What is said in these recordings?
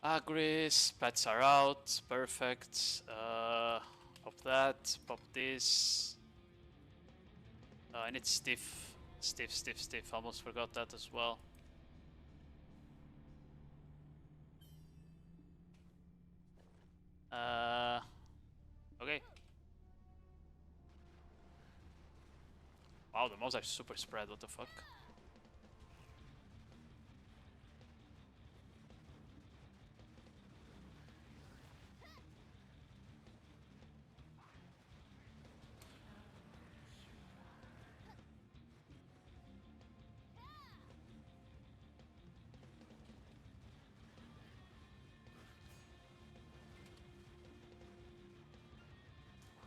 Agris, pets are out, perfect. Pop that, pop this. I need stiff, stiff, stiff, stiff. Almost forgot that as well. Okay. Wow, the mouse are super spread. What the fuck?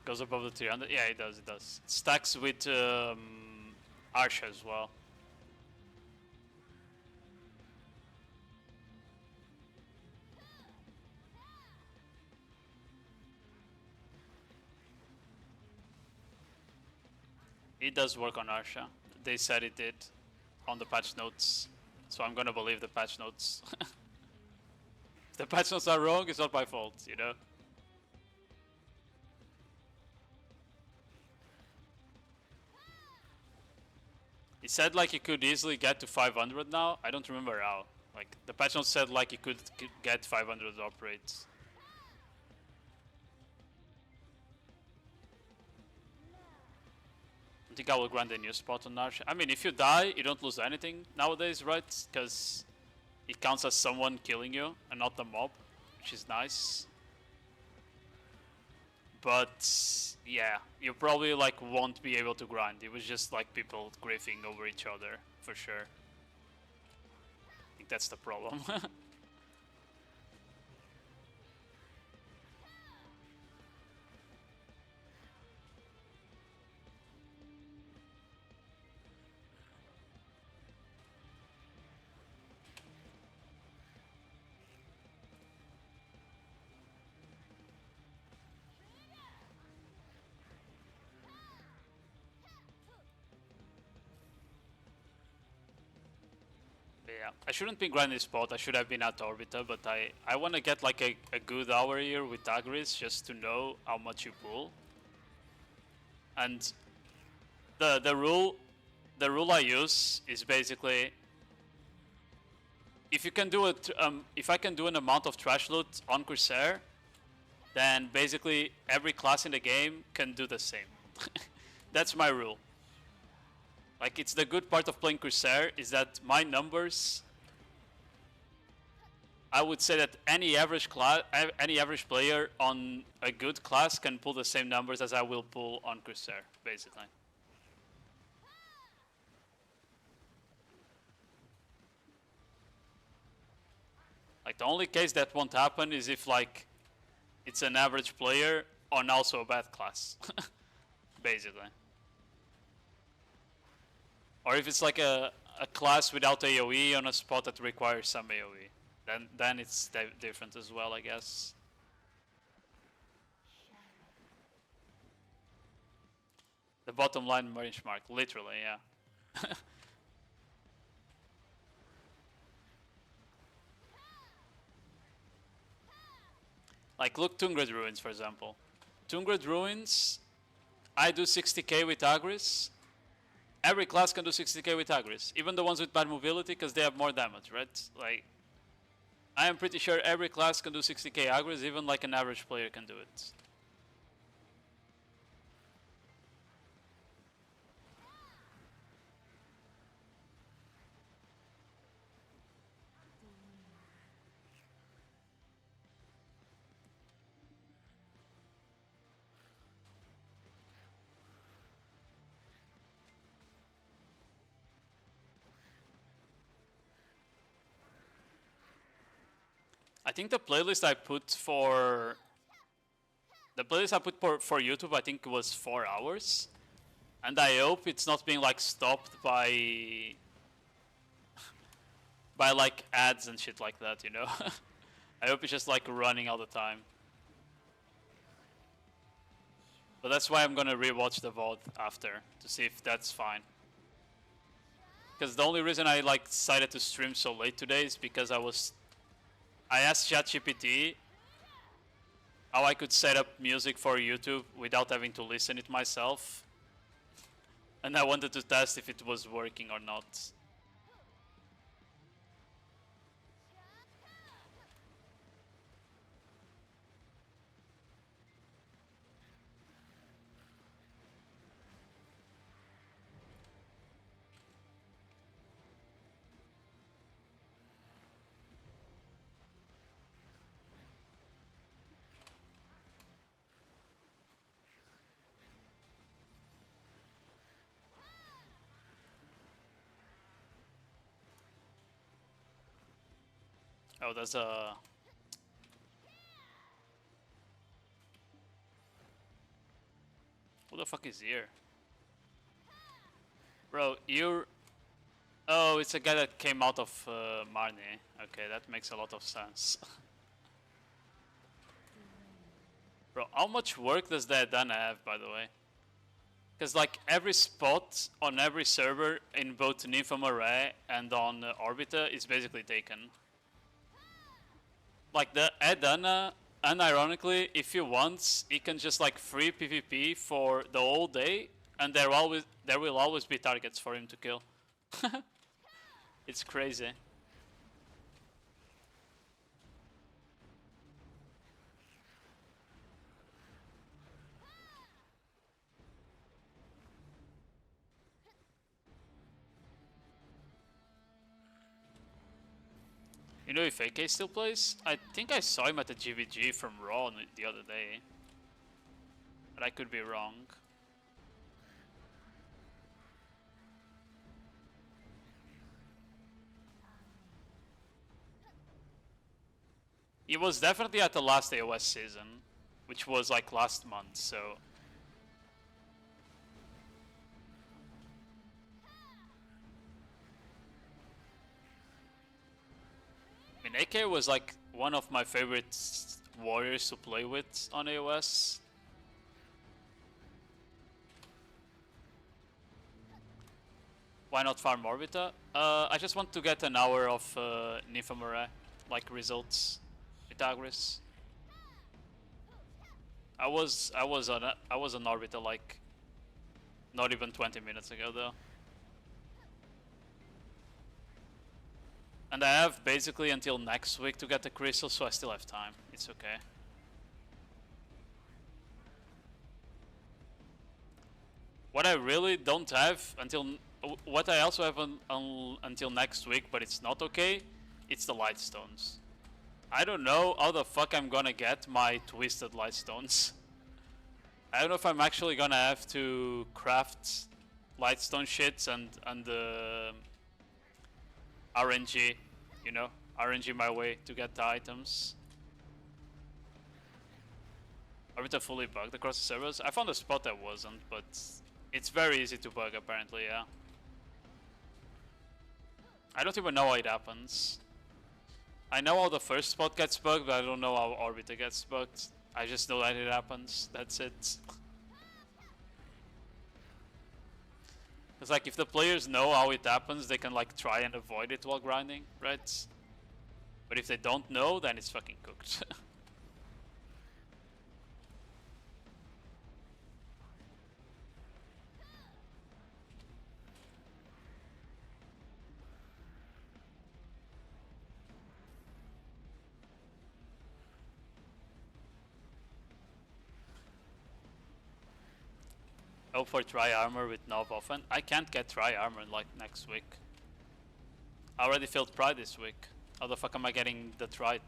Goes above the 300. Yeah, it does. It does. It stacks with Arsha as well. It does work on Arsha. They said it did on the patch notes, so I'm gonna believe the patch notes. If the patch notes are wrong, it's not my fault, you know? He said like he could easily get to 500 now. I don't remember how. Like the patch notes said like he could get 500 operates. I think I will grant a new spot on Arch. I mean, if you die, you don't lose anything nowadays, right? Because it counts as someone killing you and not the mob, which is nice. But yeah, you probably like won't be able to grind. It was just like people griefing over each other for sure. I think that's the problem. Yeah, I shouldn't be grinding spot. I should have been at Orbiter, but I want to get like a good hour here with Agris just to know how much you pull. And the rule I use is basically if you can do it if I can do an amount of trash loot on Corsair, then basically every class in the game can do the same. That's my rule. Like, it's the good part of playing Corsair is that my numbers, I would say that any average player on a good class can pull the same numbers as I will pull on Corsair, basically. Like, the only case that won't happen is if, like, it's an average player on also a bad class, basically. Or if it's like a class without AoE on a spot that requires some AoE, then it's different as well, I guess. The bottom line benchmark, literally, yeah. Like, look, Tungred Ruins, for example. Tungred Ruins, I do 60k with Agris. Every class can do 60k with Agris, even the ones with bad mobility, because they have more damage, right? Like, I am pretty sure every class can do 60k Agris, even like an average player can do it. I think the playlist I put for for YouTube, I think was 4 hours, and I hope it's not being like stopped by like ads and shit like that, you know. I hope it's just like running all the time. But that's why I'm gonna rewatch the VOD after to see if that's fine. Because the only reason I like decided to stream so late today is because I was I asked ChatGPT how I could set up music for YouTube without having to listen it myself. And I wanted to test if it was working or not. Oh, that's a... Who the fuck is here? Bro, you're... Oh, it's a guy that came out of Marnie. Okay, that makes a lot of sense. Bro, how much work does that done have, by the way? Because like every spot on every server in both Nymphamaré and on Orbita is basically taken. Like the Adana, unironically, if he wants, he can just like free PvP for the whole day, and there will always be targets for him to kill. It's crazy. You know if AK still plays? I think I saw him at the GVG from Raw the other day. But I could be wrong. He was definitely at the last AOS season, which was like last month, so... I mean, AK was like one of my favorite warriors to play with on AOS. Why not farm Orbita? I just want to get an hour of Nymphamaré, like results with agris. I was on Orbita like not even 20 minutes ago though. And I have basically until next week to get the crystal, so I still have time. It's okay. What I really don't have until... What I also have until next week, but it's not okay, it's the light stones. I don't know how the fuck I'm gonna get my twisted light stones. I don't know if I'm actually gonna have to craft lightstone shits and RNG, you know, RNG my way to get the items. Orbita fully bugged across the servers. I found a spot that wasn't, but it's very easy to bug apparently, yeah. I don't even know how it happens. I know how the first spot gets bugged, but I don't know how Orbita gets bugged. I just know that it happens, that's it. It's like if the players know how it happens, they can like try and avoid it while grinding, right? But if they don't know, then it's fucking cooked. Hope for try armor with Nov often. I can't get try armor like next week. I already failed Pride this week. How the fuck am I getting the try?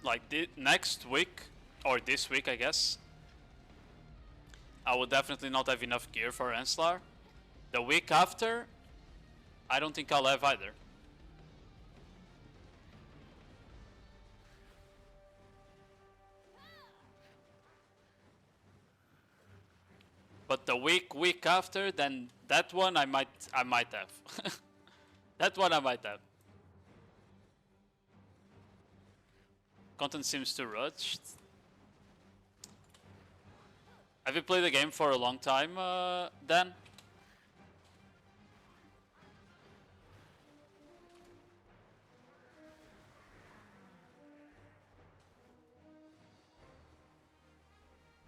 Like next week, or this week I guess, I will definitely not have enough gear for Enslar. The week after, I don't think I'll have either. but the week after, then that one I might have. That one I might have. Content seems too rushed. Have you played the game for a long time, Dan?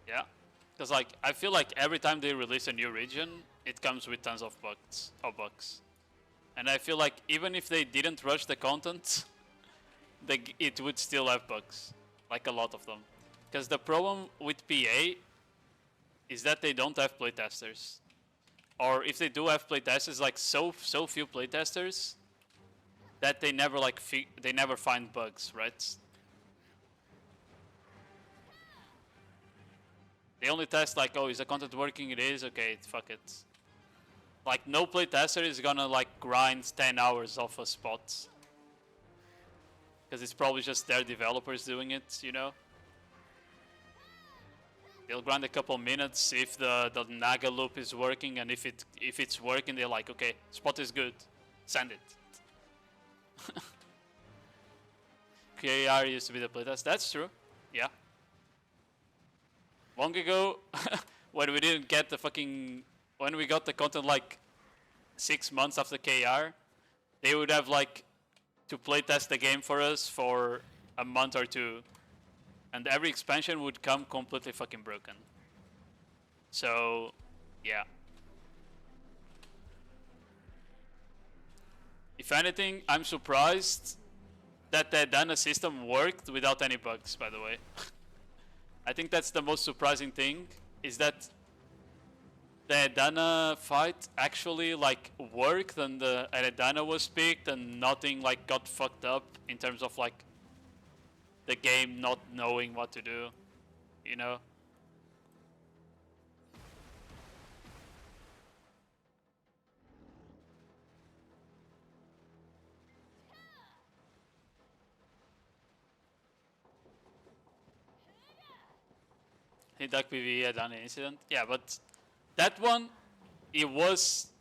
Yeah, because like I feel like every time they release a new region, it comes with tons of bugs. And I feel like even if they didn't rush the content, it would still have bugs, like a lot of them. Because the problem with PA is that they don't have playtesters, or if they do have playtesters, like so few playtesters that they never like they never find bugs, right? They only test like, oh, is the content working? It is, okay, fuck it. Like no playtester is gonna like grind 10 hours off a spot. Because it's probably just their developers doing it, you know? They'll grind a couple minutes if the Naga loop is working, and if it's working, they're like, okay, spot is good, send it. KR used to be the playtest. That's true, yeah. Long ago, when we didn't get the when we got the content like 6 months after KR, they would have like to playtest the game for us for a month or two, and every expansion would come completely fucking broken. So, yeah. If anything, I'm surprised that the Dana system worked without any bugs, by the way. I think that's the most surprising thing, is that the Edana fight actually like worked, and the Edana was picked, and nothing like got fucked up in terms of like the game not knowing what to do, you know? Hit Duck PvE had done an incident. Yeah, but that one, it was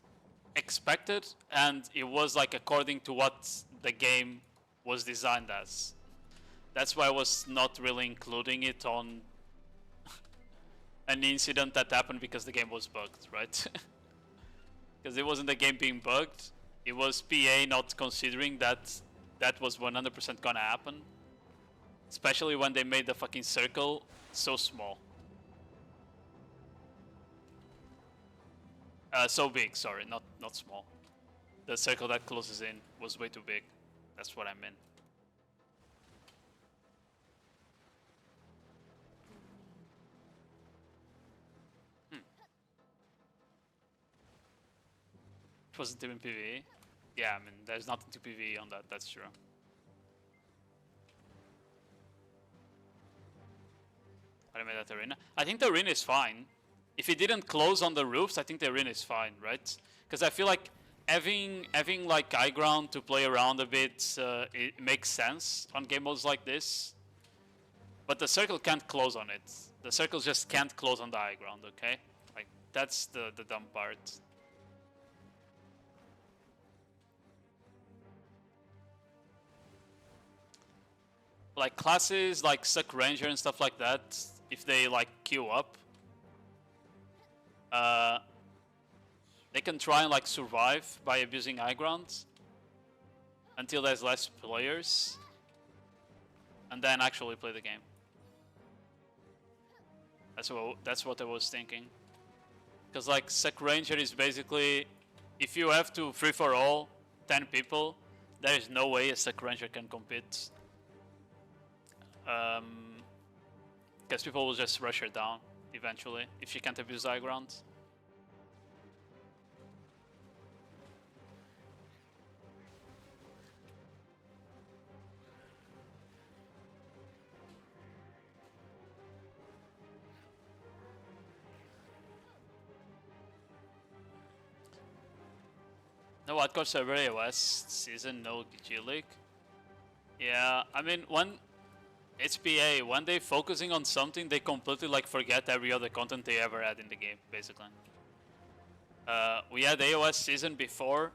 expected, and it was like according to what the game was designed as. That's why I was not really including it on an incident that happened because the game was bugged, right? Because it wasn't the game being bugged, it was PA not considering that that was 100% gonna happen. Especially when they made the fucking circle so small. So big, sorry, not small. The circle that closes in was way too big. That's what I meant. It wasn't even PvE. Yeah, I mean, there's nothing to PvE on that, that's true. I made that arena. I think the arena is fine. If it didn't close on the roofs, I think the arena is fine, right? Because I feel like having like high ground to play around a bit, it makes sense on game modes like this. But the circle can't close on it. The circle just can't close on the high ground, okay? Like, that's the dumb part. Like classes like Succ Ranger and stuff like that, if they like queue up, they can try and like survive by abusing high ground until there's less players, and then actually play the game. That's what I was thinking. Because like Succ Ranger is basically, if you have to free for all 10 people, there is no way a Succ Ranger can compete. Because people will just rush her down eventually if she can't abuse high ground. No, what Corsair AOS season, no G League. Yeah, I mean, It's PA. When they focusing on something, they completely like forget every other content they ever had in the game, basically. We had AOS season before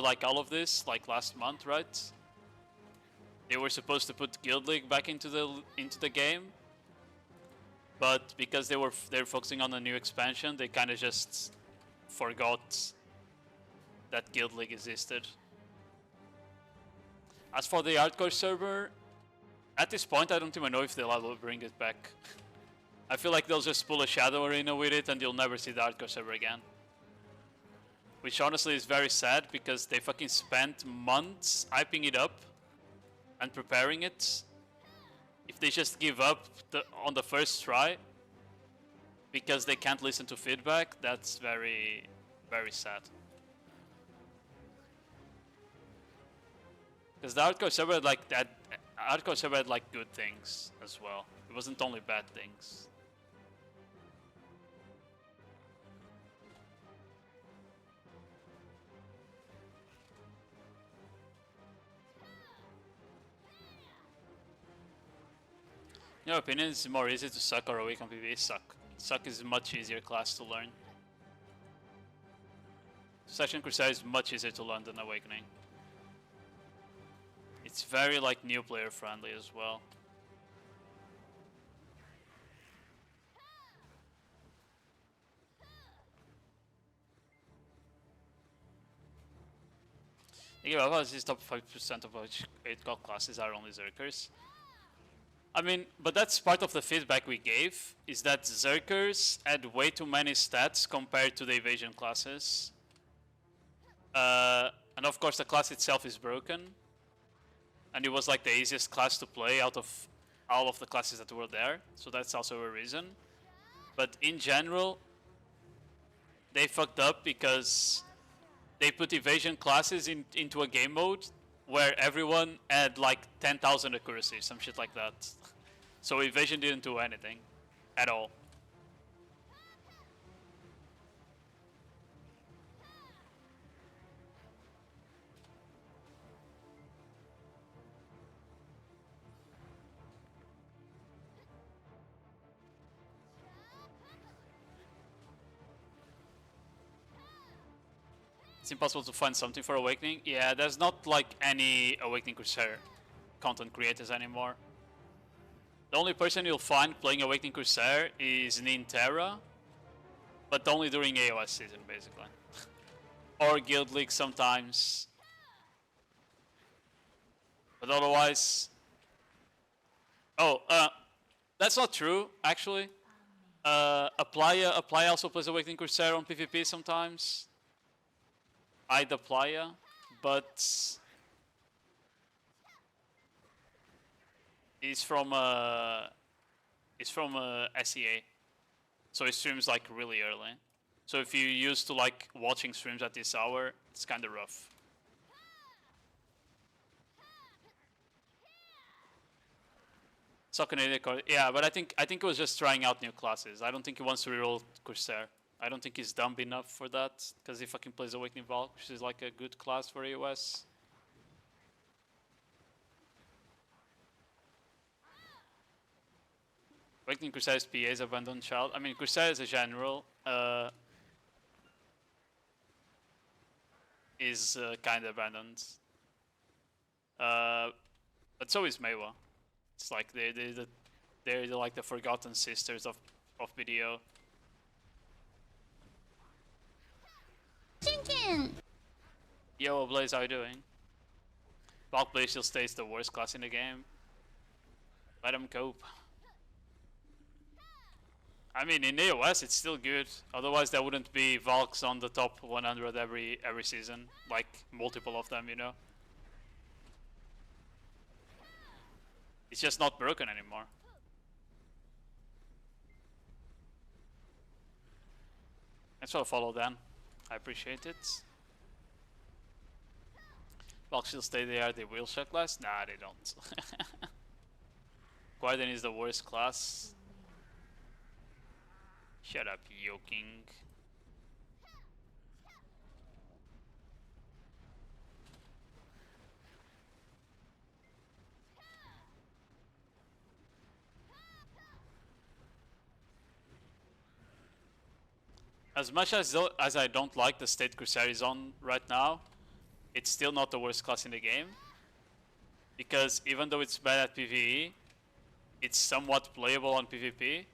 like all of this, like last month, right? They were supposed to put Guild League back into the game, but because they're focusing on a new expansion, they kind of just forgot that Guild League existed. As for the hardcore server, at this point, I don't even know if they'll ever bring it back. I feel like they'll just pull a Shadow Arena with it and you'll never see the hardcore server again. Which honestly is very sad because they fucking spent months hyping it up and preparing it. If they just give up on the first try because they can't listen to feedback, that's very, very sad. Because the hardcore server had like that. Hardcore server had like good things as well. It wasn't only bad things. In your opinion, is it more easy to Succ or Awaken PvE? Succ. Succ is a much easier class to learn. Session Corsair is much easier to learn than Awakening. It's very like new player friendly as well. Yeah, well, this top 5% of which 8 gold classes are only Zerkers. I mean, but that's part of the feedback we gave, is that Zerkers had way too many stats compared to the evasion classes. And of course the class itself is broken. And it was like the easiest class to play out of all of the classes that were there, so that's also a reason. But in general, they fucked up because they put evasion classes into a game mode where everyone had like 10,000 accuracy, some shit like that. So evasion didn't do anything at all. It's impossible to find something for Awakening. Yeah, there's not like any Awakening Corsair content creators anymore. The only person you'll find playing Awakening Corsair is Nintera, but only during AOS season, basically. Or Guild League sometimes. But otherwise... Oh, that's not true, actually. Apply also plays Awakening Corsair on PvP sometimes. Ida Playa, but he's from SEA, so he streams like really early. So if you're used to like watching streams at this hour, it's kind of rough. Yeah, but I think it was just trying out new classes. I don't think he wants to reroll Corsair. I don't think he's dumb enough for that, because he fucking plays Awakening Valk, which is like a good class for AOS. Awakening Corsair's PA is abandoned child. I mean, Corsair as a general is kind of abandoned. But so is Meiwa. It's like they're like the forgotten sisters of BDO. Yo, Blaze, how you doing? Valk Blaze still stays the worst class in the game. Let him cope. I mean, in AOS it's still good. Otherwise there wouldn't be Valks on the top 100 every season. Like, multiple of them, you know? It's just not broken anymore. Thanks for the follow, Dan. I appreciate it. Valks still stay there, they will shot class? Nah, they don't. Guardian is the worst class. Shut up, yoking. As much as I don't like the state Corsair is on right now, it's still not the worst class in the game. Because even though it's bad at PvE, it's somewhat playable on PvP.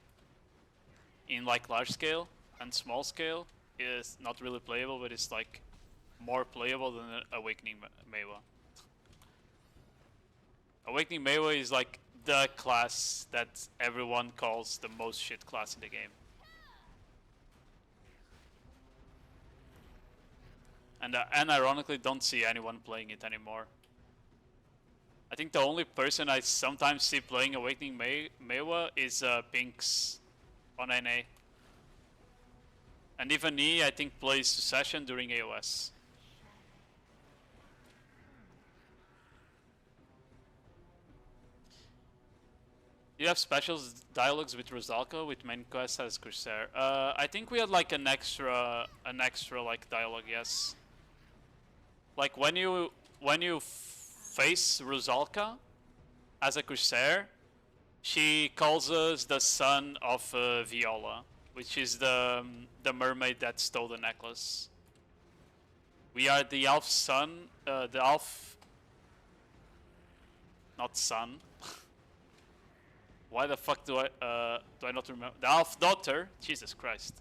In like large scale and small scale, it's not really playable, but it's like more playable than Awakening Meiwa. Awakening Meiwa is like the class that everyone calls the most shit class in the game. And ironically don't see anyone playing it anymore. I think the only person I sometimes see playing Awakening Meiwa is Pinks on NA. And even he, I think, plays Succession during AOS. You have specials dialogues with Rosalka with main quest as Corsair. I think we had like an extra like dialogue, yes. Like when you face Rosalka as a Corsair, she calls us the son of Viola, which is the mermaid that stole the necklace. We are the elf son, the elf, not son. Why the fuck do I not remember? The elf daughter, Jesus Christ.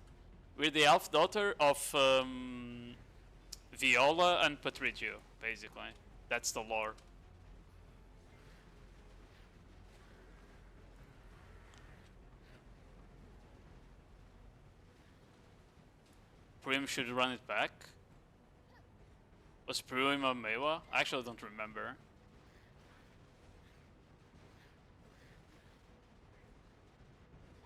We're the elf daughter of Viola and Patricio, basically. That's the lore. Prim should run it back. Was Prim a Meiwa? I actually don't remember.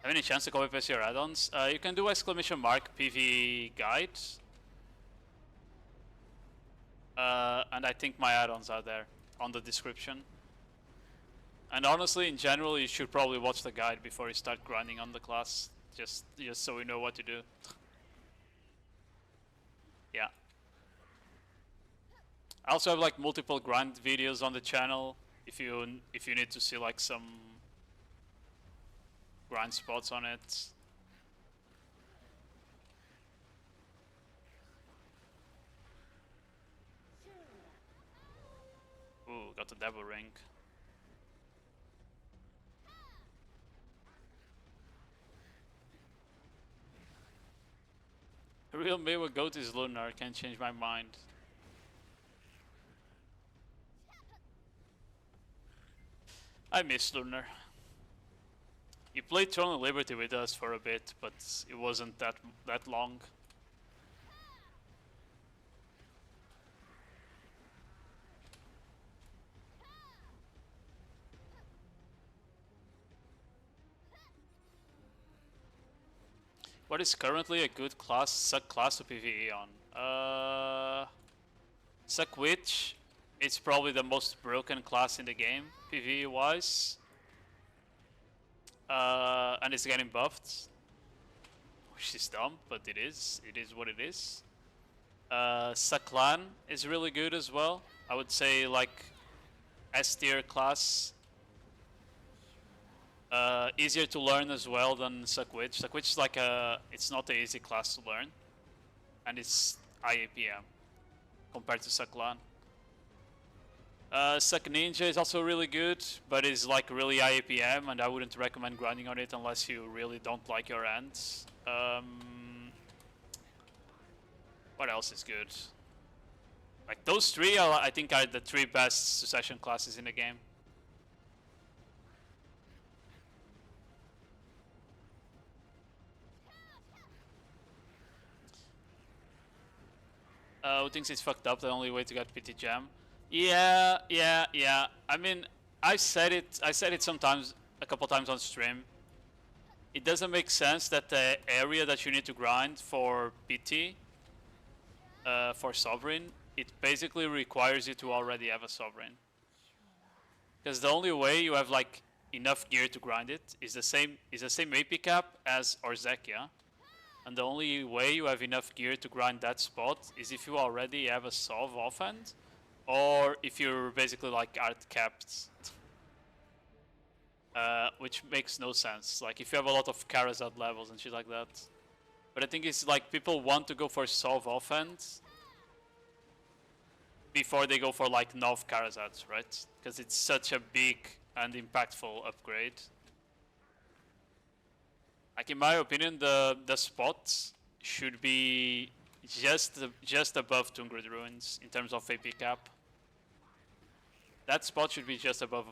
Have any chance to copy paste your add-ons? You can do !PV guide. And I think my add-ons are there on the description. And honestly, in general, you should probably watch the guide before you start grinding on the class, just so we know what to do. Yeah. I also have like multiple grind videos on the channel if you need to see like some grind spots on it. Ooh, got the devil ring. The real Meiwa goat is Lunar, can't change my mind. I miss Lunar. He played Throne of Liberty with us for a bit, but it wasn't that long. What is currently a good class, Succ class to PvE on? Succ Witch, it's probably the most broken class in the game, PvE wise. And it's getting buffed, which is dumb, but it is what it is. Succ Clan is really good as well. I would say like S tier class. Easier to learn as well than Succ Witch. Succ Witch is like it's not an easy class to learn, and it's IAPM compared to Succ Clan. Succ Ninja is also really good, but is like really IAPM, and I wouldn't recommend grinding on it unless you really don't like your ends. What else is good? Like those three, I think are the three best succession classes in the game. Who thinks it's fucked up? The only way to get PT Jam. Yeah. I mean, I said it sometimes, a couple times on stream. It doesn't make sense that the area that you need to grind for PT, for Sovereign, it basically requires you to already have a Sovereign. Because the only way you have like enough gear to grind it is the same AP cap as Orzekia. And the only way you have enough gear to grind that spot is if you already have a Sov offhand, or if you're basically like art capped. Which makes no sense. Like if you have a lot of Karazad levels and shit like that. But I think it's like people want to go for Sov offense before they go for like Nov Karazats, right? Because it's such a big and impactful upgrade. Like in my opinion, the spot should be just above Tungrid Ruins in terms of AP cap. That spot should be just above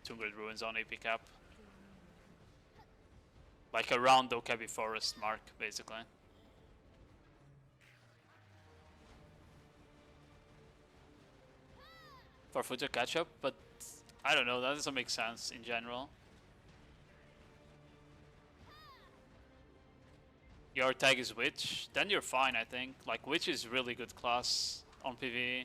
Tungrid Ruins on AP cap. Like around Okabi Forest mark, basically. For Future catch-up, but I don't know, that doesn't make sense in general. Your tag is Witch, then you're fine, I think. Like, Witch is really good class on PvE.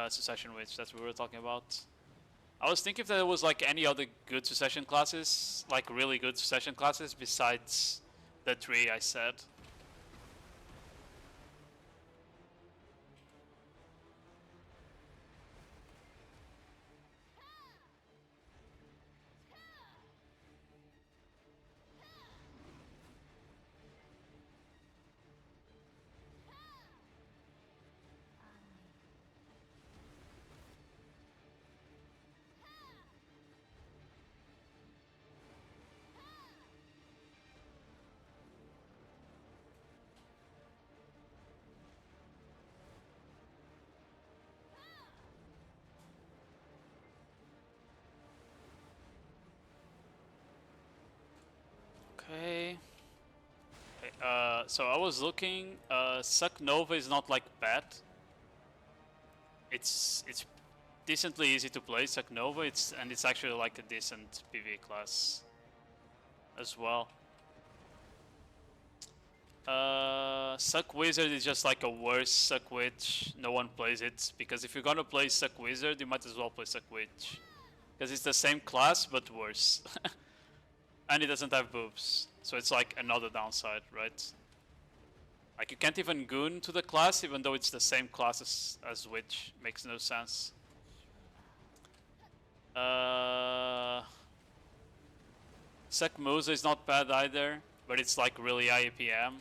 Succession Witch, that's what we were talking about. I was thinking if there was like any other good Succession classes, like really good Succession classes besides the 3 I said. Okay. So I was looking. Succ Nova is not like bad. It's decently easy to play Succ Nova. And it's actually like a decent PvE class as well. Succ Wizard is just like a worse Succ Witch. No one plays it because if you're gonna play Succ Wizard, you might as well play Succ Witch because it's the same class but worse. And it doesn't have boobs, so it's like another downside, right? Like you can't even goon to the class even though it's the same class as Witch. Makes no sense. Succ Musa is not bad either, but it's like really high APM.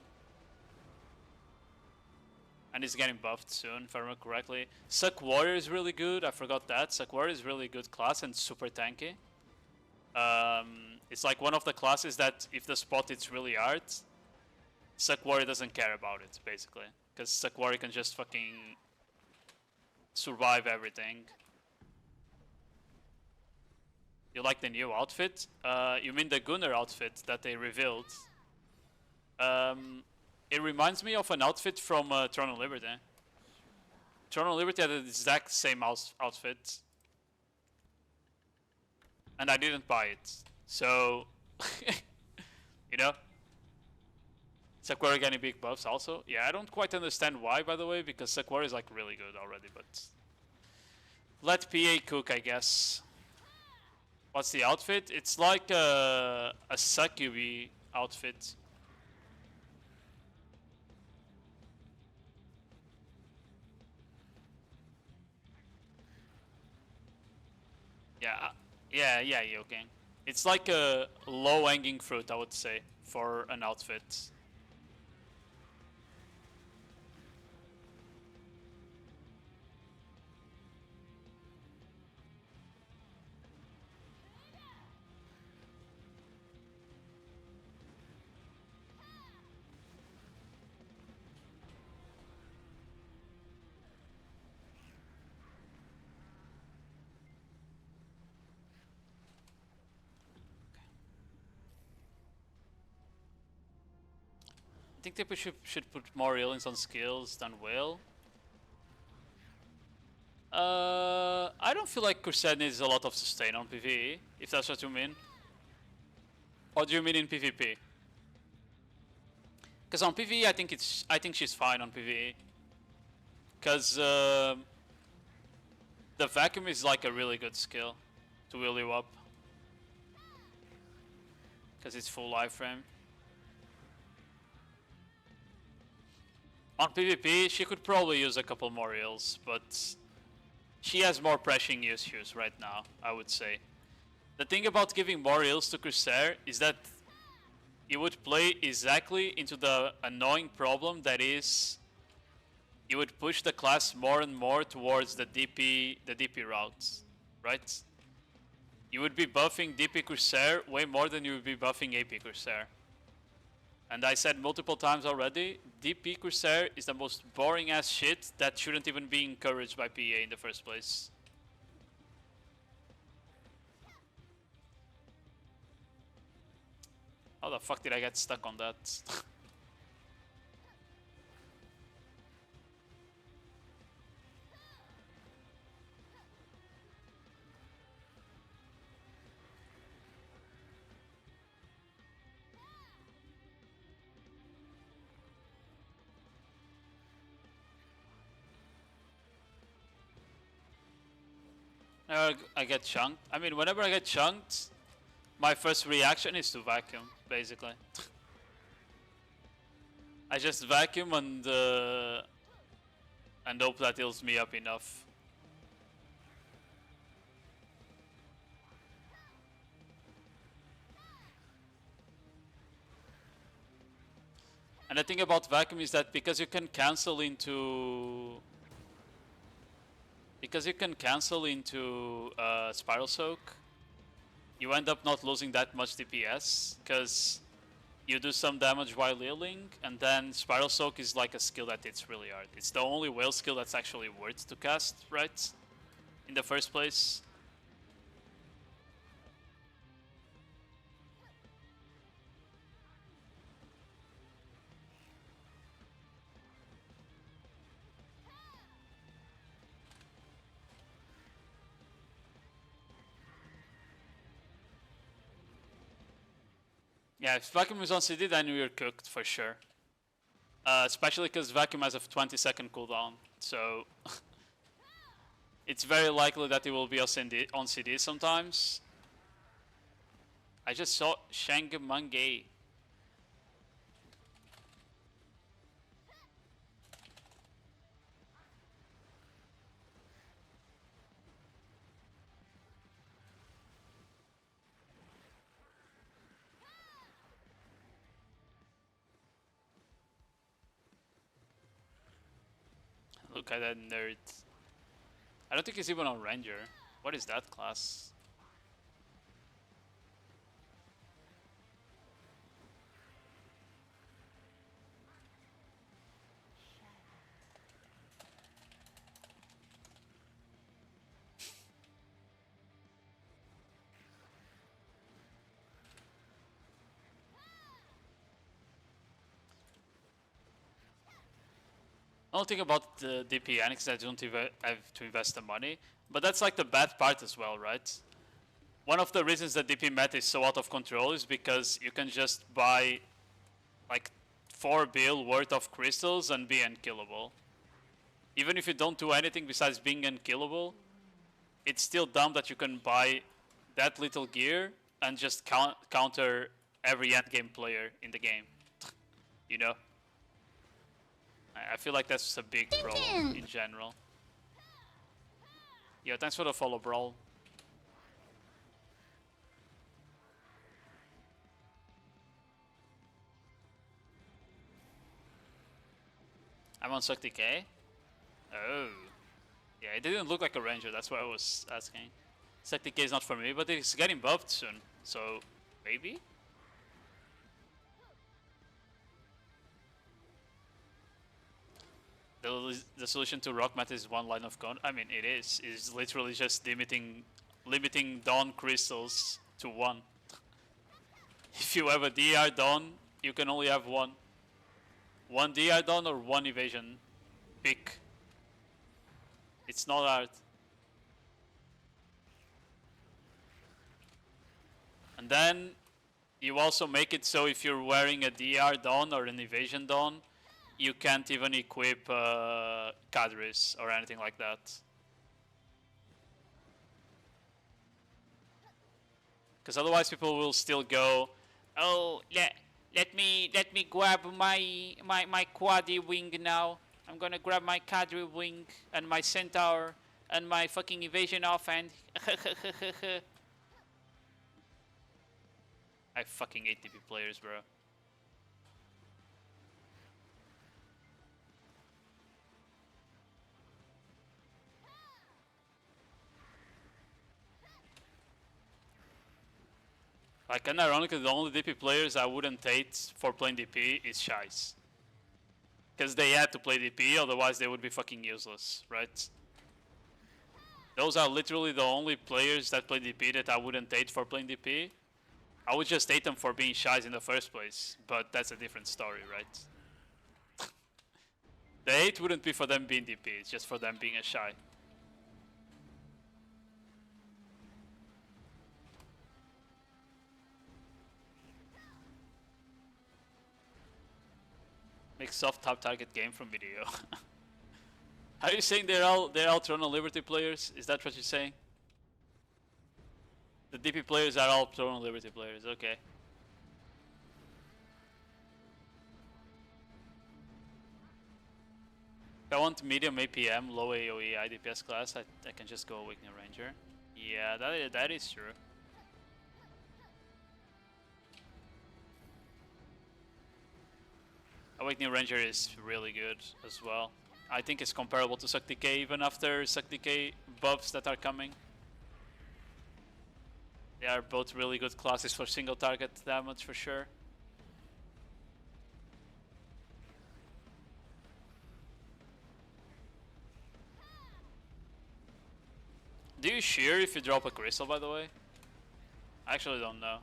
And it's getting buffed soon, if I remember correctly. Succ Warrior is really good, I forgot that. Succ Warrior is really good class and super tanky. It's like one of the classes that if the spot it's really hard, Succ Warrior doesn't care about it, basically. Because Succ Warrior can just fucking survive everything. You like the new outfit? You mean the Gunner outfit that they revealed? It reminds me of an outfit from Throne of Liberty. Throne of Liberty had the exact same outfit. And I didn't buy it. So, you know? Succ Warrior getting big buffs also. Yeah, I don't quite understand why, by the way, because Succ Warrior is like really good already, but... Let PA cook, I guess. What's the outfit? It's like a Succubi outfit. Yeah, Yoking. It's like a low-hanging fruit, I would say, for an outfit. I think people should put more healings on skills than will. I don't feel like Corsair needs a lot of sustain on PvE, if that's what you mean. Or do you mean in PvP? Because on PvE, I think she's fine on PvE. Because the vacuum is like a really good skill to wheel you up. Because it's full life frame. On PvP, she could probably use a couple more heals, but she has more pressing issues right now, I would say. The thing about giving more heals to Corsair is that you would play exactly into the annoying problem that is you would push the class more and more towards the DP routes, right? You would be buffing DP Corsair way more than you would be buffing AP Corsair. And I said multiple times already, DP Corsair is the most boring ass shit that shouldn't even be encouraged by PA in the first place. How the fuck did I get stuck on that? I get chunked. I mean, whenever I get chunked, my first reaction is to vacuum, basically. I just vacuum and hope that heals me up enough. And the thing about vacuum is that because you can cancel into Spiral Soak, you end up not losing that much DPS, because you do some damage while healing, and then Spiral Soak is like a skill that hits really hard. It's the only whale skill that's actually worth to cast, right? In the first place. Yeah, if Vacuum is on CD, then we're cooked for sure. Especially because Vacuum has a 20-second cooldown, so it's very likely that it will be on CD sometimes. I just saw Shangamange. Look at that nerd. I don't think he's even on Ranger. What is that class? The only thing about the DP Annex is I don't have to invest the money, but that's like the bad part as well, right? One of the reasons that DP meta is so out of control is because you can just buy like 4 bill worth of crystals and be unkillable. Even if you don't do anything besides being unkillable, it's still dumb that you can buy that little gear and just counter every endgame player in the game. You know? I feel like that's a big problem in general. Yeah, thanks for the follow, bro. I'm on Succ DK. Oh. Yeah, it didn't look like a ranger, that's why I was asking. Succ DK is not for me, but it's getting buffed soon, so maybe? The solution to rock meta is one line of cone. I mean, it is. It's literally just limiting Dawn crystals to 1. If you have a DR Dawn, you can only have 1. 1 DR Dawn or 1 evasion. Pick. It's not hard. And then you also make it so if you're wearing a DR Dawn or an evasion Dawn, you can't even equip Cadris or anything like that. Because otherwise people will still go, oh, let me grab my quaddy wing now. I'm gonna grab my cadre wing and my centaur and my fucking evasion offhand. I fucking hate DP players, bro. Like, and ironically, the only DP players I wouldn't hate for playing DP is Shies. Because they had to play DP, otherwise they would be fucking useless, right? Those are literally the only players that play DP that I wouldn't hate for playing DP. I would just hate them for being Shies in the first place, but that's a different story, right? The hate wouldn't be for them being DP, it's just for them being a Shy. Make soft top target game from BDO. Are you saying they're all Toronto Liberty players? Is that what you're saying? The DP players are all Toronto Liberty players, okay. If I want medium APM, low AoE IDPS class, I can just go Awakening Ranger. Yeah, that is true. Awakening Ranger is really good as well. I think it's comparable to Succ Decay even after Succ Decay buffs that are coming. They are both really good classes for single target damage for sure. Do you shear if you drop a crystal, by the way? I actually don't know.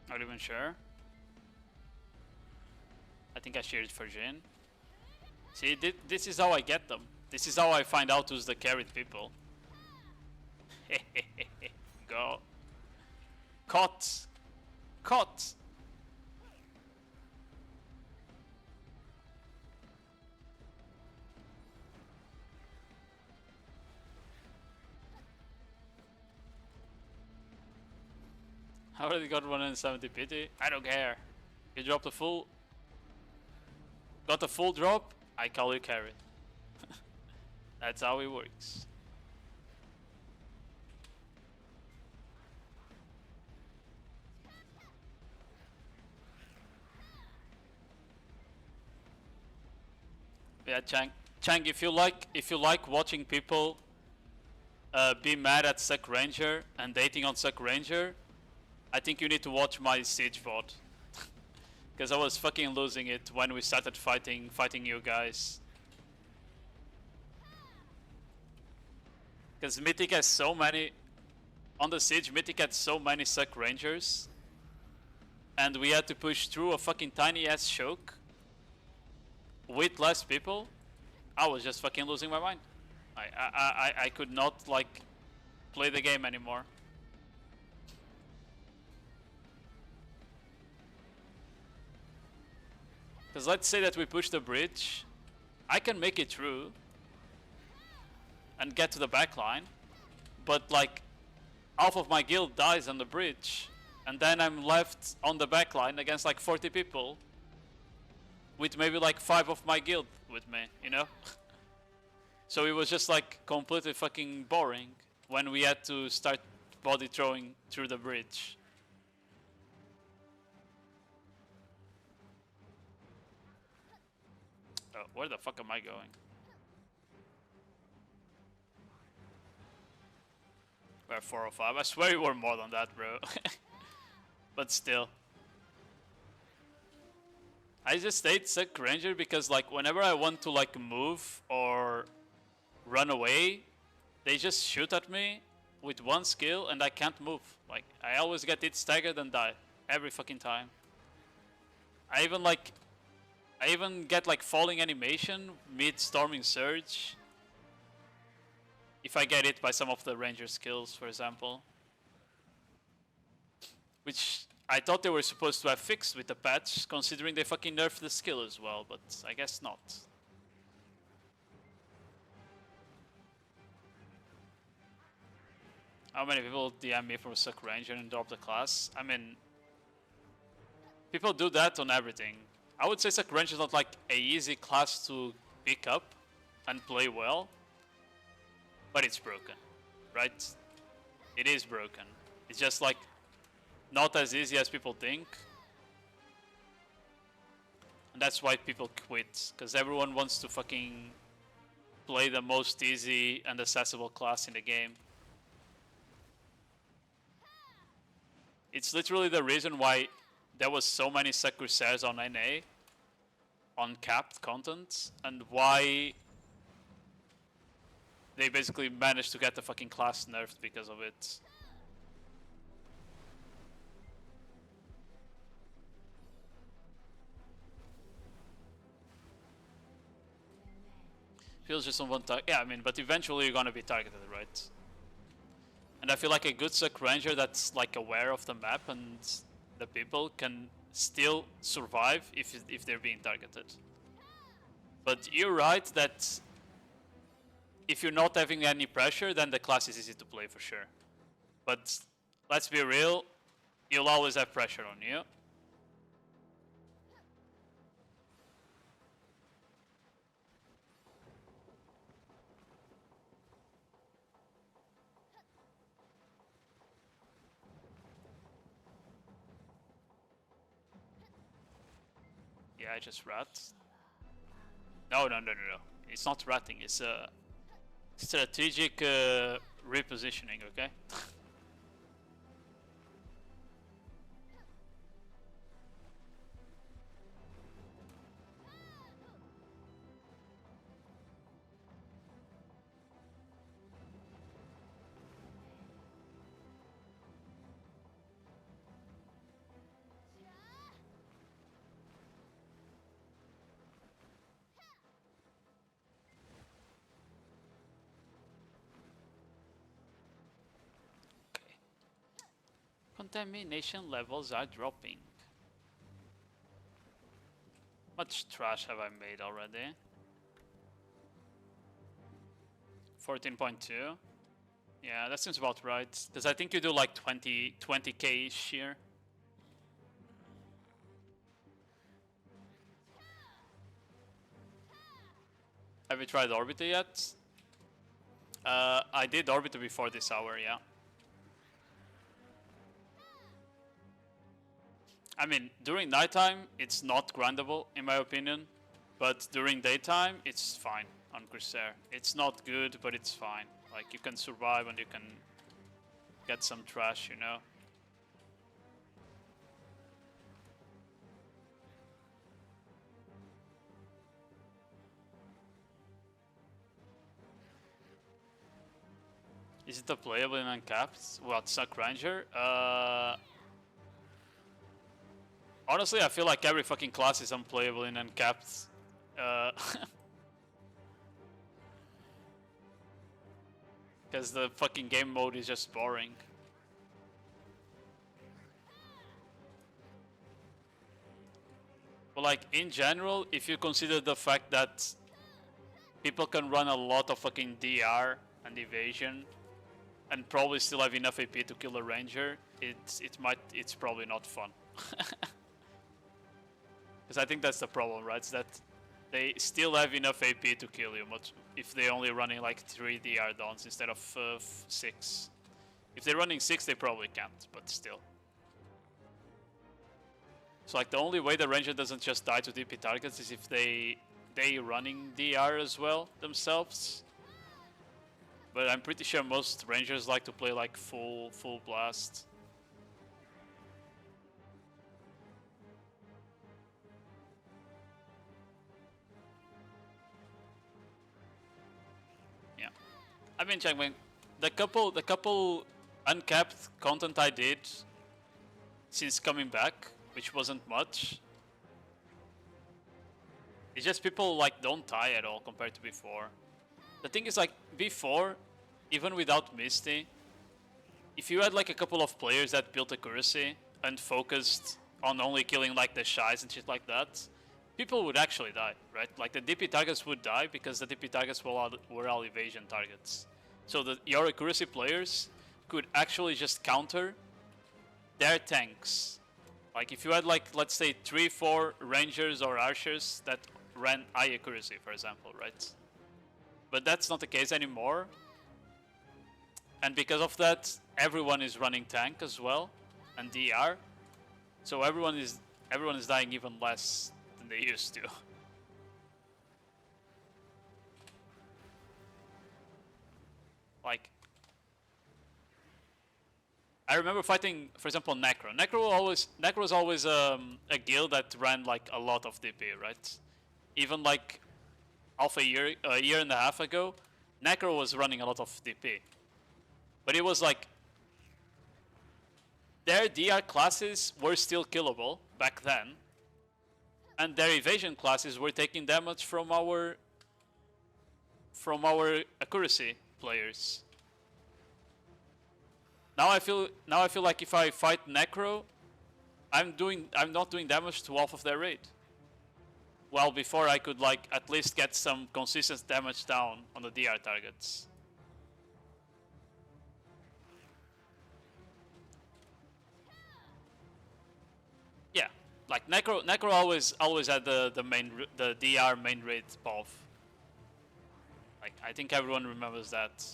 Not even sure. I think I sheared for Jin. See, this is how I get them. This is how I find out who's the carried people. Go. Caught. Caught. I already got 170 pity. I don't care. You dropped a full. Got a full drop, I call you carried. That's how it works. Yeah, Chang, if you like watching people be mad at Succ Ranger and dating on Succ Ranger, I think you need to watch my Siege VOD. Because I was fucking losing it when we started fighting you guys. Because Mythic has so many... On the Siege, Mythic had so many Succ Rangers. And we had to push through a fucking tiny ass choke. With less people. I was just fucking losing my mind. I could not, like, play the game anymore. Because let's say that we push the bridge, I can make it through and get to the back line, but like half of my guild dies on the bridge, and then I'm left on the back line against like 40 people with maybe like 5 of my guild with me, you know? So it was just like completely fucking boring when we had to start body throwing through the bridge. Oh, where the fuck am I going? We're 405. I swear you were more than that, bro. But still. I just stayed Succ Ranger because like whenever I want to like move or run away, they just shoot at me with one skill and I can't move. Like I always get it staggered and die every fucking time. I even get like falling animation mid storming surge if I get hit by some of the ranger skills, for example. Which I thought they were supposed to have fixed with the patch, considering they fucking nerfed the skill as well, but I guess not. How many people DM me from Succ Ranger and drop the class? I mean, people do that on everything. I would say Succ Ranger is not like a easy class to pick up and play well, but it's broken, right? It is broken. It's just like not as easy as people think. And that's why people quit, because everyone wants to fucking play the most easy and accessible class in the game. It's literally the reason why there was so many Succ Corsairs on NA, on capped content, and why they basically managed to get the fucking class nerfed because of it. Feels just on one target. Yeah, I mean, but eventually you're gonna be targeted, right? And I feel like a good Succ Ranger that's like aware of the map and the people can still survive if they're being targeted. But you're right that if you're not having any pressure, then the class is easy to play for sure. But let's be real, you'll always have pressure on you. Yeah, I just rat. No. It's not ratting, it's a strategic repositioning, okay? Contamination levels are dropping. Much trash have I made already? 14.2. Yeah, that seems about right. Because I think you do like 20k-ish here. Have you tried Orbiter yet? I did Orbiter before this hour, yeah. I mean, during nighttime, it's not grindable, in my opinion. But during daytime, it's fine on Corsair. It's not good, but it's fine. Like, you can survive and you can get some trash, you know? Is it a playable in Uncapped? What, Succ Ranger? Honestly, I feel like every fucking class is unplayable in Uncapped. Because the fucking game mode is just boring. But like, in general, if you consider the fact that people can run a lot of fucking DR and evasion and probably still have enough AP to kill a ranger, it's probably not fun. Because I think that's the problem, right? It's that they still have enough AP to kill you, but if they're only running like 3 DR dons instead of 6. If they're running 6, they probably can't, but still. So like the only way the ranger doesn't just die to DP targets is if they running DR as well themselves. But I'm pretty sure most rangers like to play like full blast. Yeah, I've been checking the couple uncapped content I did since coming back, which wasn't much. It's just people like don't die at all compared to before. The thing is, like, before, even without Misty, if you had like a couple of players that built accuracy and focused on only killing like the shies and shit like that, people would actually die, right? Like the DP targets would die because the DP targets were all evasion targets. So your accuracy players could actually just counter their tanks. Like if you had like, let's say 3-4 rangers or archers that ran high accuracy, for example, right? But that's not the case anymore. And because of that, everyone is running tank as well, and DR. So everyone is dying even less than they used to. Like, I remember fighting, for example, Necro. Necro was always a guild that ran like a lot of DP, right? Even like a year and a half ago, Necro was running a lot of DP. But it was like, their DR classes were still killable back then, and their evasion classes were taking damage from our accuracy players. Now I feel like if I fight Necro, I'm not doing damage to half of their raid. Well, before I could like at least get some consistent damage down on the DR targets. Yeah, like Necro always had the DR main raid buff. Like I think everyone remembers that.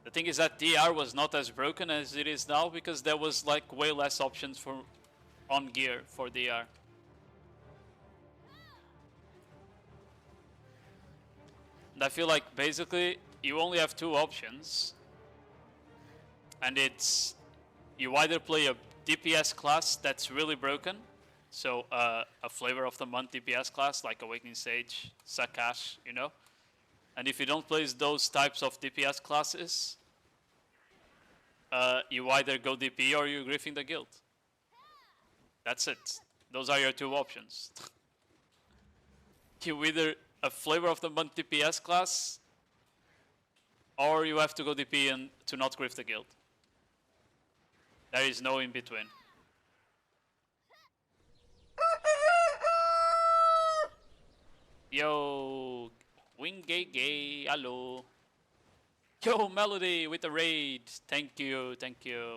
The thing is that DR was not as broken as it is now because there was like way less options for on gear for DR. And I feel like basically you only have two options, and it's you either play a DPS class that's really broken, so a flavor of the month DPS class like Awakening Sage, Succ, you know. And if you don't play those types of DPS classes, you either go DP or you're griefing the guild. That's it. Those are your two options. You either a flavor of the month DPS class, or you have to go DP and to not grief the guild. There is no in between. Yo, Wingay, hello. Yo, Melody with the raid. Thank you.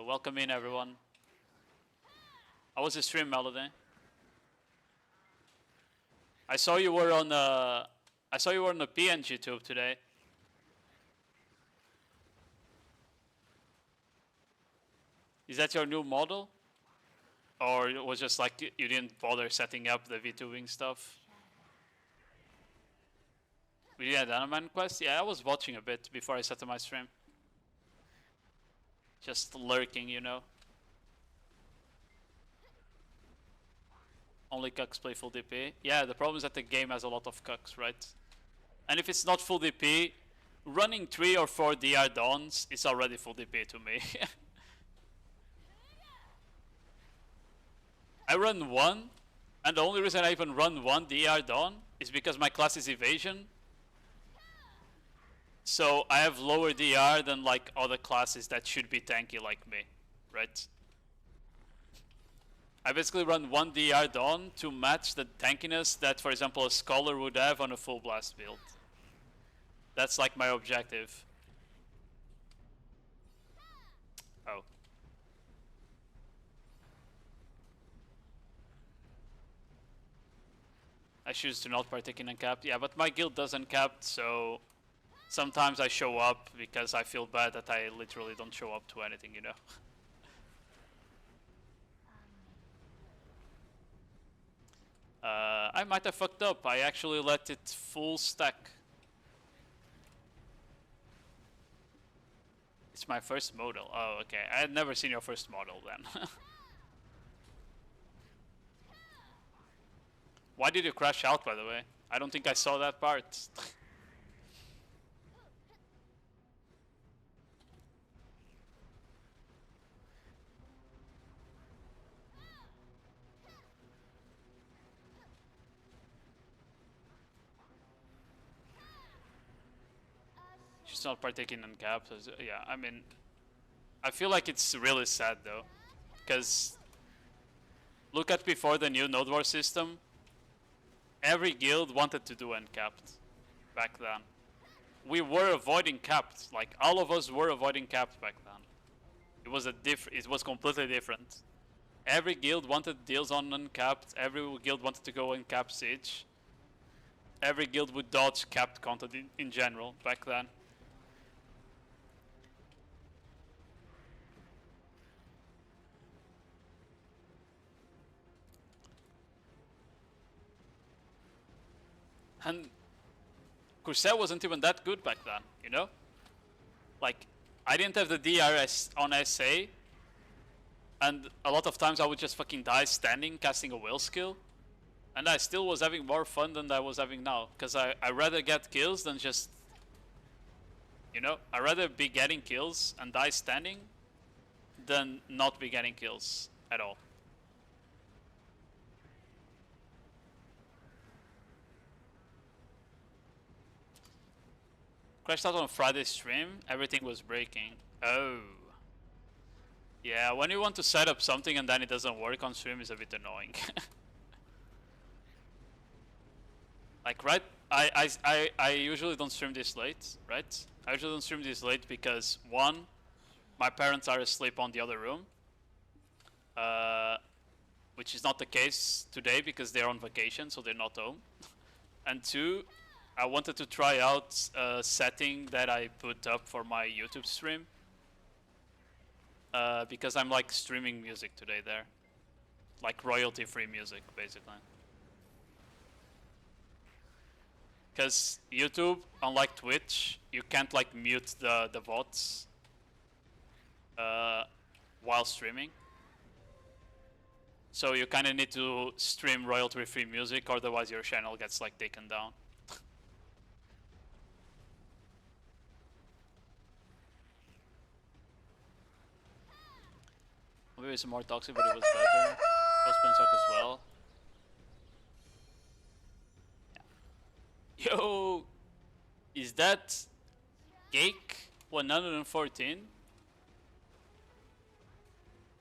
Welcome in, everyone. How was the stream, Melody? I saw you were on the PNG tube today. Is that your new model? Or it was just like you didn't bother setting up the V2wing stuff? We did a Danaman quest? Yeah, I was watching a bit before I set up my stream. Just lurking, you know. Only cucks play full DP. Yeah, the problem is that the game has a lot of cucks, right? And if it's not full DP, running 3 or 4 DR dons is already full DP to me. I run 1, and the only reason I even run 1 DR don is because my class is evasion. So I have lower DR than like other classes that should be tanky like me, right? I basically run 1 DR Dawn to match the tankiness that, for example, a Scholar would have on a full blast build. That's like my objective. Oh. I choose to not partake in uncapped. Yeah, but my guild does uncapped, so sometimes I show up because I feel bad that I literally don't show up to anything, you know? I might have fucked up. I actually let it full stack. It's my first model. Oh, okay. I had never seen your first model then. Why did you crash out, by the way? I don't think I saw that part. She's not partaking in caps. Yeah, I mean, I feel like it's really sad though, because look at before the new Node War system. Every guild wanted to do uncapped back then. We were avoiding capped, like all of us were avoiding capped back then. It was completely different. Every guild wanted deals on uncapped. Every guild wanted to go uncapped siege. Every guild would dodge capped content in general back then. And Corsair wasn't even that good back then, you know? Like, I didn't have the DRS on SA, and a lot of times I would just fucking die standing, casting a will skill. And I still was having more fun than I was having now. Because I rather get kills than just... You know? I'd rather be getting kills and die standing than not be getting kills at all. Crashed out on Friday stream, everything was breaking. Oh. Yeah, when you want to set up something and then it doesn't work on stream is a bit annoying. Like, right, I usually don't stream this late, right? I usually don't stream this late because, one, my parents are asleep on the other room. Which is not the case today because they're on vacation, so they're not home. And two, I wanted to try out a setting that I put up for my YouTube stream. Because I'm like streaming music today there. Like royalty-free music, basically. Because YouTube, unlike Twitch, you can't like mute the VODs while streaming. So you kind of need to stream royalty-free music, otherwise your channel gets like taken down. Maybe it's more toxic, but it was better. Was playing Succ as well. Yeah. Yo, is that Cake 114?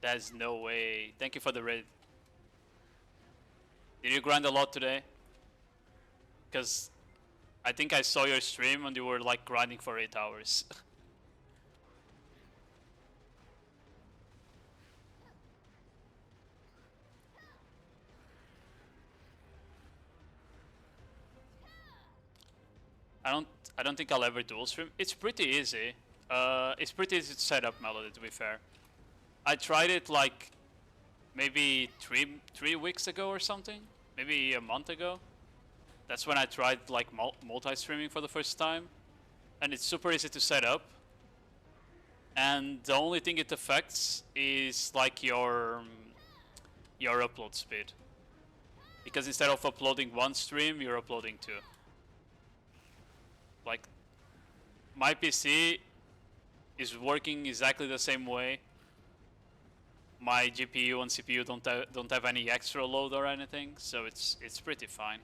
There's no way. Thank you for the raid. Did you grind a lot today? Because I think I saw your stream and you were like grinding for 8 hours. I don't think I'll ever dual stream. It's pretty easy. It's pretty easy to set up Melody, to be fair. I tried it like maybe three weeks ago or something. Maybe a month ago. That's when I tried like multi-streaming for the first time. And it's super easy to set up. And the only thing it affects is like your upload speed. Because instead of uploading one stream, you're uploading two. Like, my PC is working exactly the same way. My GPU and CPU don't have any extra load or anything, so it's pretty fine.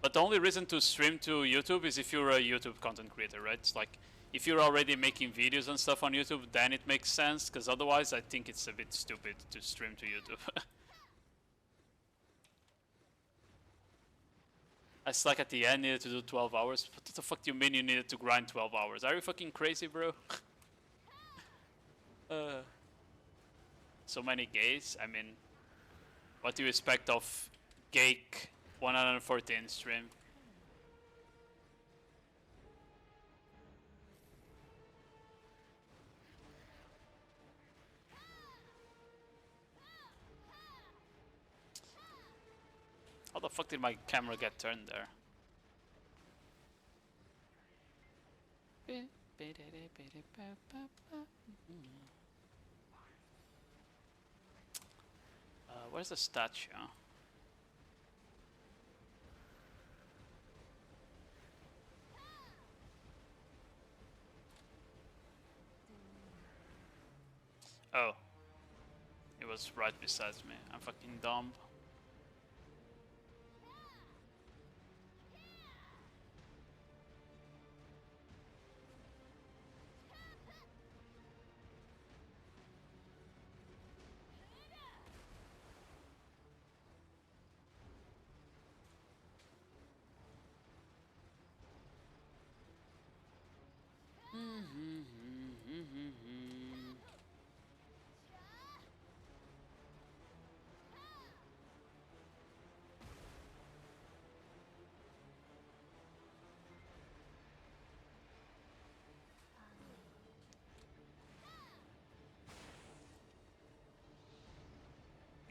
But the only reason to stream to YouTube is if you're a YouTube content creator, right? It's like, if you're already making videos and stuff on YouTube, then it makes sense, because otherwise I think it's a bit stupid to stream to YouTube. It's like at the end needed to do 12 hours. What the fuck do you mean you needed to grind 12 hours? Are you fucking crazy, bro? So many gays. I mean, what do you expect of Gake 114 stream? How the fuck did my camera get turned there? Where's the statue? Oh. It was right beside me. I'm fucking dumb.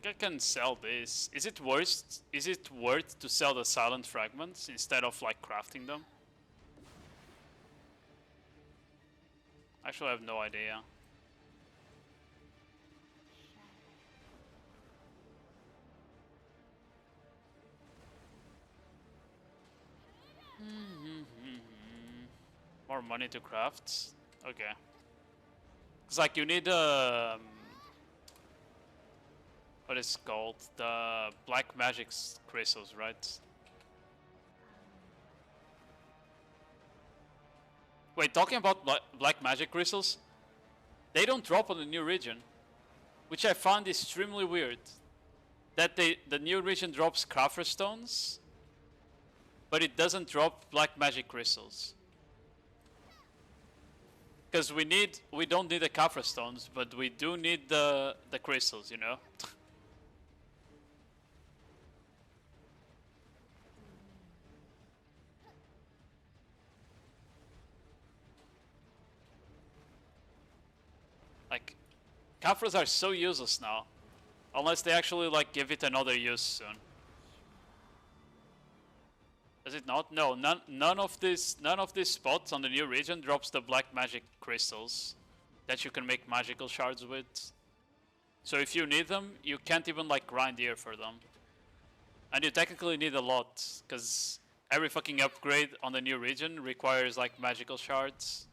I can sell this. Is it worth? Is it worth to sell the silent fragments instead of like crafting them? Actually, I have no idea. More money to craft. Okay. It's like you need what is it called? The black magic crystals, right? Wait, talking about black magic crystals, they don't drop on the new region, which I found extremely weird. That the new region drops Crafter stones, but it doesn't drop black magic crystals. Because we don't need the Khafra stones, but we do need the crystals, you know? Like, Khafras are so useless now. Unless they actually like give it another use soon. Does it not? No, none of these spots on the new region drops the black magic crystals that you can make magical shards with. So if you need them, you can't even like grind here for them. And you technically need a lot, because every fucking upgrade on the new region requires like magical shards.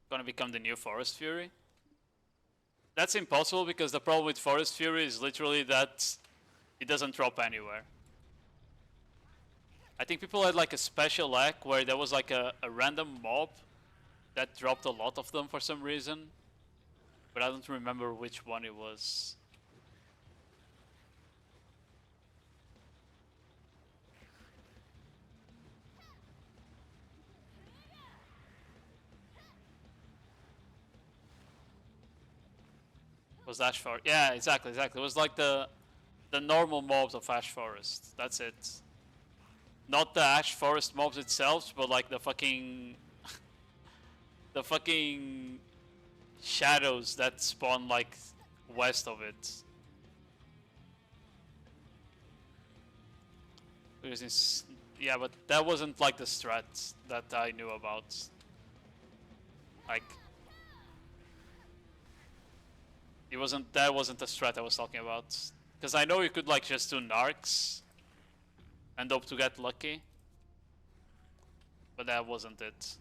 Gonna become the new Forest Fury. That's impossible because the problem with Forest Fury is literally that it doesn't drop anywhere. I think people had like a special lack where there was like a random mob that dropped a lot of them for some reason, but I don't remember which one it was. Was Ash Forest? Yeah, exactly. It was like the normal mobs of Ash Forest. That's it. Not the Ash Forest mobs itself, but like the fucking the fucking shadows that spawn like west of it. Yeah, but that wasn't like the strat that I knew about. Like, that wasn't the strat I was talking about. Because I know you could like just do narcs and hope to get lucky. But that wasn't it.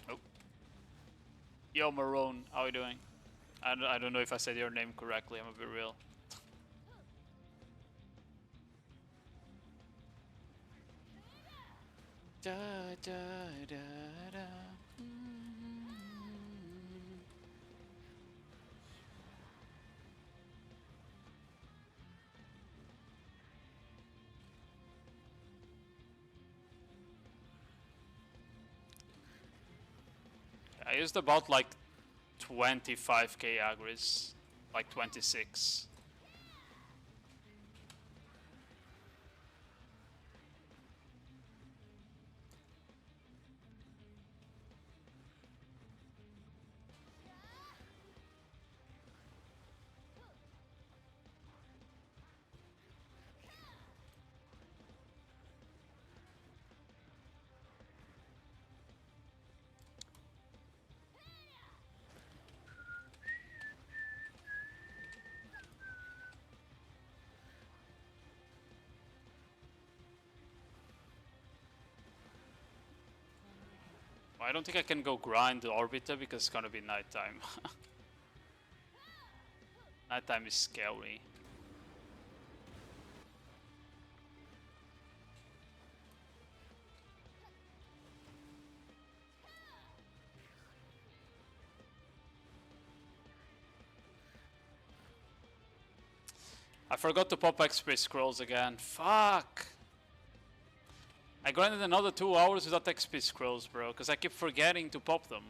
Oh. Yo Marone, how are you doing? I don't know if I said your name correctly, I'm gonna be real. Da, da, da, da. I used about like 25k agris, like 26. I don't think I can go grind the Orbiter because it's gonna be nighttime. Nighttime is scary. I forgot to pop XP scrolls again. Fuck! I grinded another 2 hours without XP scrolls, bro, because I keep forgetting to pop them.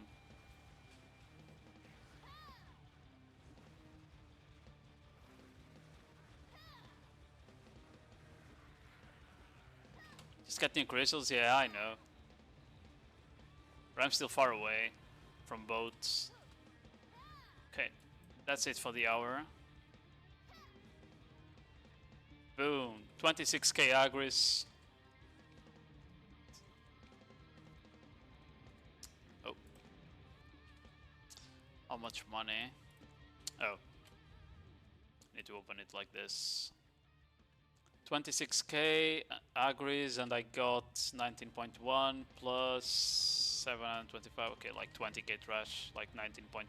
Just getting crystals, yeah, I know. But I'm still far away from boats. Okay, that's it for the hour. Boom, 26k agris. Oh. How much money? Oh. Need to open it like this. 26k agris, and I got 19.1 plus 725. Okay, like 20k trash, like 19.9.